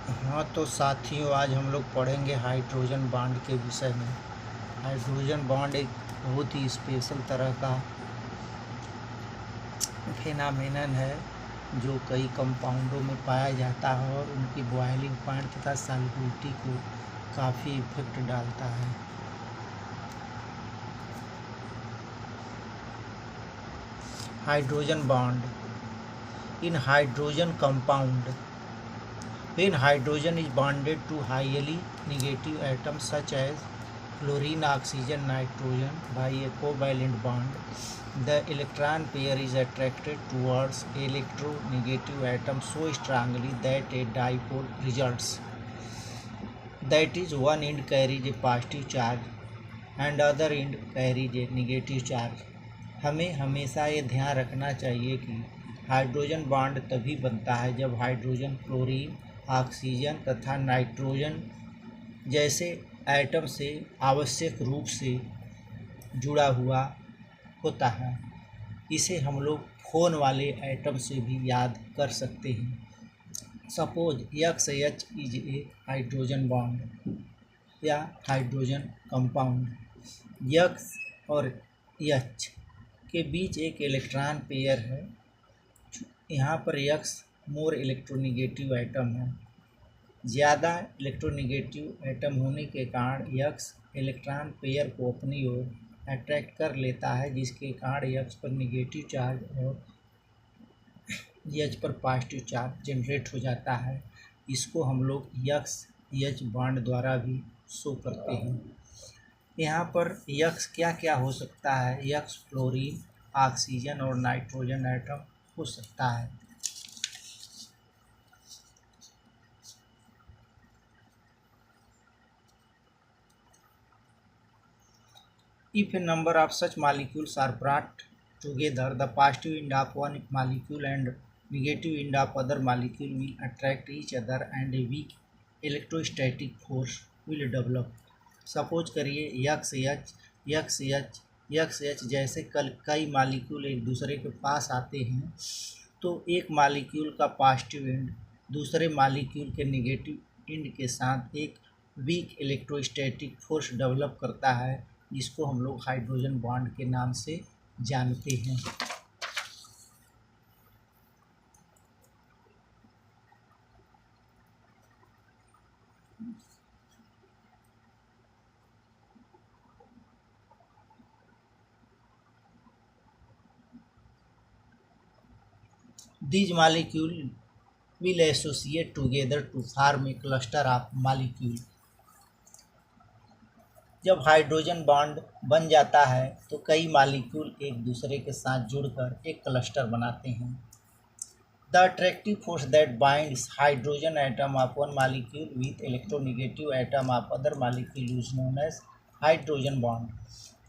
हाँ तो साथियों, आज हम लोग पढ़ेंगे हाइड्रोजन बॉन्ड के विषय में। हाइड्रोजन बॉन्ड एक बहुत ही स्पेशल तरह का फिनोमेनन है जो कई कंपाउंडों में पाया जाता है और उनकी बॉयलिंग पॉइंट तथा सॉल्युबिलिटी को काफ़ी इफेक्ट डालता है। Hydrogen bond in hydrogen compound, when hydrogen is bonded to highly negative atoms such as fluorine, oxygen, nitrogen by a covalent bond, the electron pair is attracted towards electronegative atom so strongly that a dipole results. That is, one end carries a positive charge and other end carries a negative charge. हमें हमेशा ये ध्यान रखना चाहिए कि hydrogen bond तभी बनता है जब हाइड्रोजन क्लोरीन, ऑक्सीजन तथा नाइट्रोजन जैसे एटम से आवश्यक रूप से जुड़ा हुआ होता है। इसे हम लोग फोन वाले एटम से भी याद कर सकते हैं। Suppose XH is a hydrogen bond या हाइड्रोजन कंपाउंड। X और H के बीच एक इलेक्ट्रॉन पेयर है। यहाँ पर X मोर इलेक्ट्रोनिगेटिव एटम है। ज़्यादा इलेक्ट्रोनिगेटिव एटम होने के कारण X इलेक्ट्रॉन पेयर को अपनी ओर अट्रैक्ट कर लेता है, जिसके कारण X पर निगेटिव चार्ज और H पर पॉजिटिव चार्ज जनरेट हो जाता है। इसको हम लोग XH बॉन्ड द्वारा भी शो करते हैं। यहाँ पर X क्या क्या हो सकता है? X फ्लोरीन, ऑक्सीजन और नाइट्रोजन एटम हो सकता है। If a number of such molecules are brought together, the positive end of one molecule and negative end of other molecule will attract each other and a weak electrostatic force will develop. Suppose करिए XH जैसे कई molecule एक दूसरे के पास आते हैं तो एक मालिक्यूल का पॉजिटिव एंड दूसरे मालिक्यूल के नेगेटिव एंड के साथ एक वीक इलेक्ट्रोस्टैटिक फोर्स डेवलप करता है, जिसको हम लोग हाइड्रोजन बॉन्ड के नाम से जानते हैं। These molecules will associate together to form a cluster of molecules. जब हाइड्रोजन बॉन्ड बन जाता है तो कई मालिक्यूल एक दूसरे के साथ जुड़कर एक क्लस्टर बनाते हैं। The attractive force that binds hydrogen atom of one molecule with electronegative atom of other molecule is known as hydrogen bond.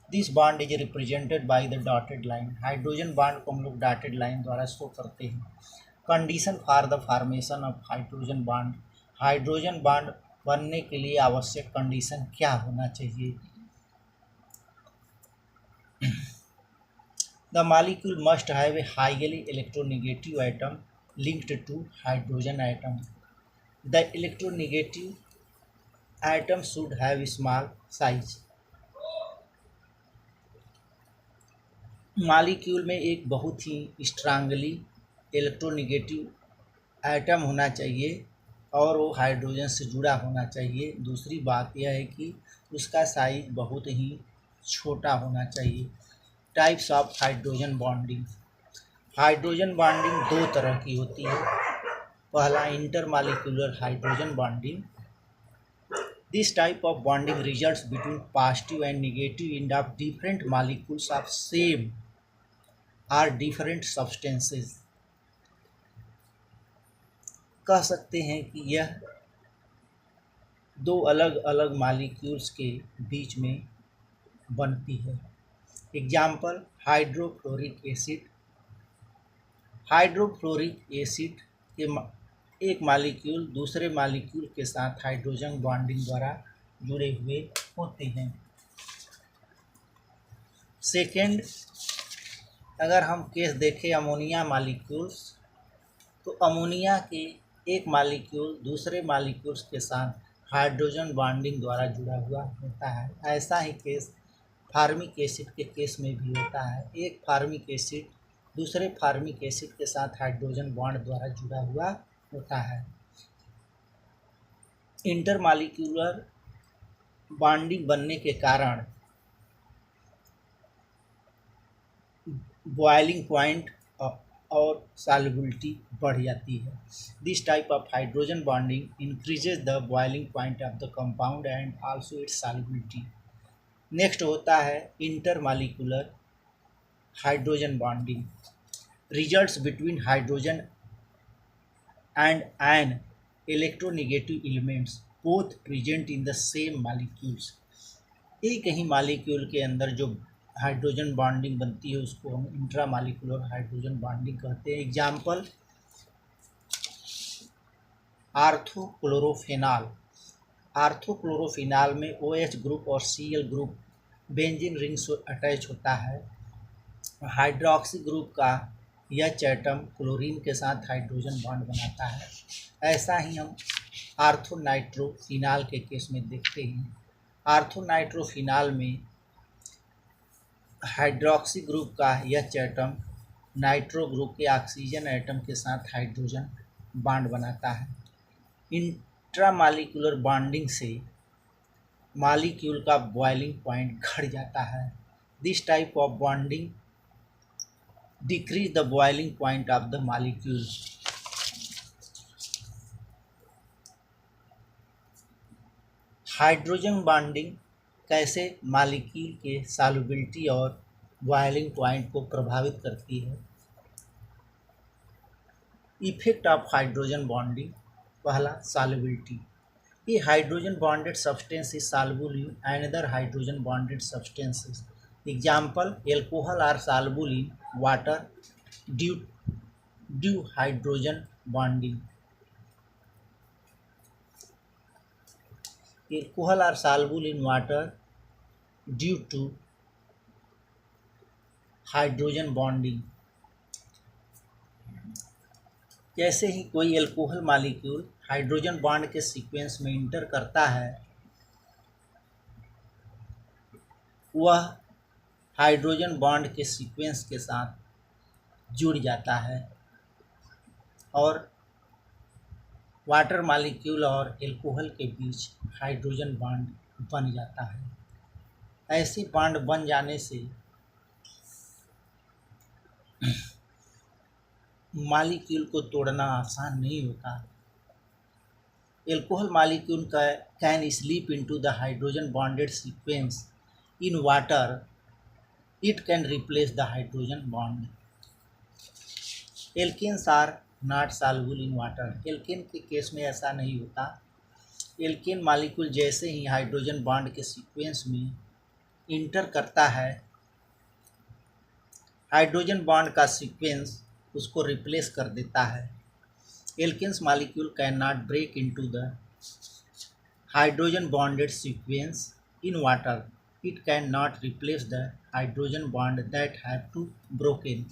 This bond is represented by the dotted line. Hydrogen bond को हम लोग dotted line द्वारा show करते हैं। Condition for the formation of hydrogen bond, hydrogen bond बनने के लिए आवश्यक कंडीशन क्या होना चाहिए? The molecule must have a highly electronegative atom linked to hydrogen atom. The electronegative atom should have a small size. Molecule में एक बहुत ही स्ट्रांगली इलेक्ट्रोनेगेटिव एटम होना चाहिए और वो हाइड्रोजन से जुड़ा होना चाहिए। दूसरी बात यह है कि उसका साइज बहुत ही छोटा होना चाहिए। Types of hydrogen bonding, hydrogen bonding दो तरह की होती है। पहला intermolecular hydrogen bonding. This type of bonding results between positive and negative end of different molecules of same or different substances. कह सकते हैं कि यह दो अलग अलग मॉलिक्यूल्स के बीच में बनती है। Example hydrofluoric acid. Hydrofluoric acid के एक मॉलिक्यूल दूसरे मॉलिक्यूल के साथ हाइड्रोजन बॉन्डिंग द्वारा जुड़े हुए होते हैं। सेकेंड, अगर हम केस देखें अमोनिया मॉलिक्यूल्स, तो अमोनिया के एक मालिक्यूल दूसरे मालिक्यूल्स के साथ हाइड्रोजन बॉन्डिंग द्वारा जुड़ा हुआ होता है। ऐसा ही केस फार्मिक एसिड के केस में भी होता है। एक फार्मिक एसिड दूसरे फार्मिक एसिड के साथ हाइड्रोजन बॉन्ड द्वारा जुड़ा हुआ होता है। इंटरमालिक्यूलर बॉन्डिंग बनने के कारण बॉइलिंग पॉइंट और सॉल्युबिलिटी बढ़ जाती है। This type of hydrogen bonding increases the boiling point of the compound and also its solubility. Next होता है intermolecular hydrogen bonding results between hydrogen and an electronegative elements both present in the same molecules. एक ही molecule के अंदर जो hydrogen bonding बनती है उसको हम इंट्रामालिक्यूलर हाइड्रोजन बॉन्डिंग कहते हैं। एग्जाम्पल आर्थोक्लोरोफेनॉल। आर्थोक्लोरोफेनॉल में OH ग्रुप और Cl ग्रुप बेंजीन रिंग से अटैच होता है। हाइड्रोक्सी ग्रुप का यह एटम क्लोरीन के साथ हाइड्रोजन बॉन्ड बनाता है। ऐसा ही हम आर्थोनाइट्रोफिनॉल के केस में देखते हैं। आर्थोनाइट्रोफिनॉल में हाइड्रोक्सी ग्रुप का यह एटम नाइट्रो ग्रुप के ऑक्सीजन एटम के साथ हाइड्रोजन बॉन्ड बनाता है। इंट्रामालिक्यूलर बॉन्डिंग से मालिक्यूल का बॉइलिंग पॉइंट घट जाता है। This type of bonding decrease the boiling point of the molecule. Hydrogen bonding कैसे मालिक्यूल के सॉल्युबिलिटी और बॉइलिंग पॉइंट को प्रभावित करती है। Effect of hydrogen bonding. पहला, solubility. A hydrogen bonded substance is soluble in another hydrogen bonded substances. Example alcohol are soluble in water due hydrogen bonding. Alcohol are soluble in water due to hydrogen bonding. जैसे ही कोई alcohol molecule hydrogen bond के sequence में enter करता है, वह hydrogen bond के sequence के साथ जुड़ जाता है और वाटर मॉलिक्यूल और एल्कोहल के बीच हाइड्रोजन बॉन्ड बन जाता है। ऐसे बॉन्ड बन जाने से मॉलिक्यूल को तोड़ना आसान नहीं होता। Alcohol molecule can slip into the hydrogen bonded sequence in water, it can replace the hydrogen bond. Alkanes are not soluble in water. Alkane के केस में ऐसा नहीं होता। एल्केन मॉलिक्यूल जैसे ही हाइड्रोजन बॉन्ड के सीक्वेंस में इंटर करता है, हाइड्रोजन बॉन्ड का सीक्वेंस उसको रिप्लेस कर देता है। Alkanes molecule can not break into the hydrogen bonded sequence in water, it can not replace the hydrogen bond that have to broken.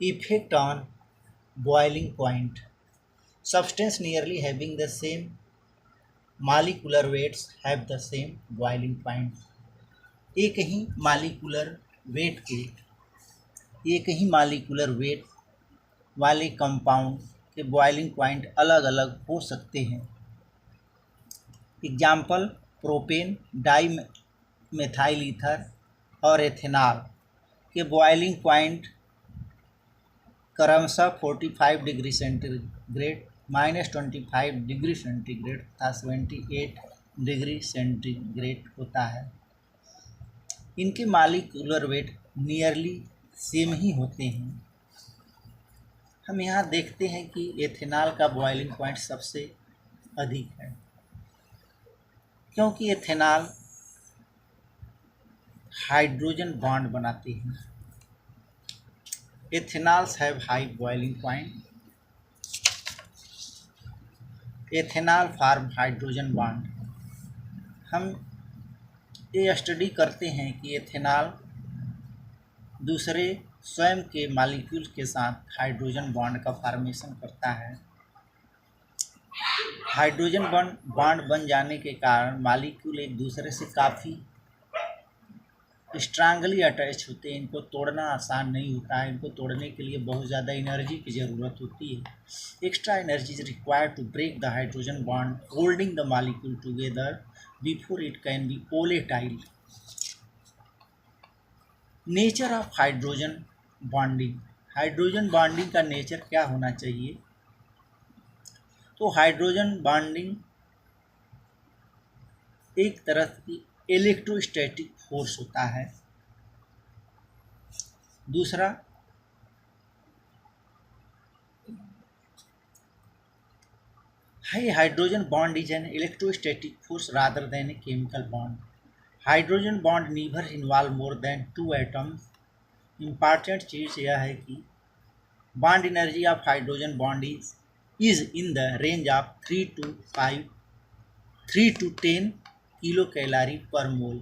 Effect on boiling point. Substance nearly having the same molecular weights have the same boiling point. एक ही molecular weight वाले compound के boiling point अलग अलग हो सकते हैं। Example propane, di methyl ether और एथेनॉल के बॉइलिंग पॉइंट क्रमशः 45 डिग्री सेंटीग्रेड, -25 डिग्री सेंटीग्रेड तथा 78 डिग्री सेंटीग्रेड होता है। इनके मॉलिक्यूलर वेट नियरली सेम ही होते हैं। हम यहाँ देखते हैं कि एथेनॉल का बॉइलिंग पॉइंट सबसे अधिक है, क्योंकि एथेनॉल हाइड्रोजन बॉन्ड बनाते हैं। Ethanols have high boiling point. Ethanol form hydrogen bond. हम ये स्टडी करते हैं कि एथेनॉल दूसरे स्वयं के मॉलिक्यूल के साथ हाइड्रोजन बॉन्ड का फॉर्मेशन करता है। हाइड्रोजन बॉन्ड बन जाने के कारण मॉलिक्यूल एक दूसरे से काफ़ी स्ट्रांगली अटैच होते हैं। इनको तोड़ना आसान नहीं होता है। इनको तोड़ने के लिए बहुत ज़्यादा एनर्जी की ज़रूरत होती है। Extra energy is required to break the hydrogen bond holding the molecule together before it can be volatile. Nature of hydrogen bonding. Hydrogen bonding का नेचर क्या होना चाहिए? तो हाइड्रोजन बॉन्डिंग एक तरह की इलेक्ट्रोस्टैटिक फोर्स होता है। दूसरा, hydrogen bond is an electrostatic force rather than a chemical bond. Hydrogen bond never involve more than 2 atoms. Important चीज़ यह है कि bond energy of hydrogen bond is in the range of 3 to 10 kilo calorie per mole.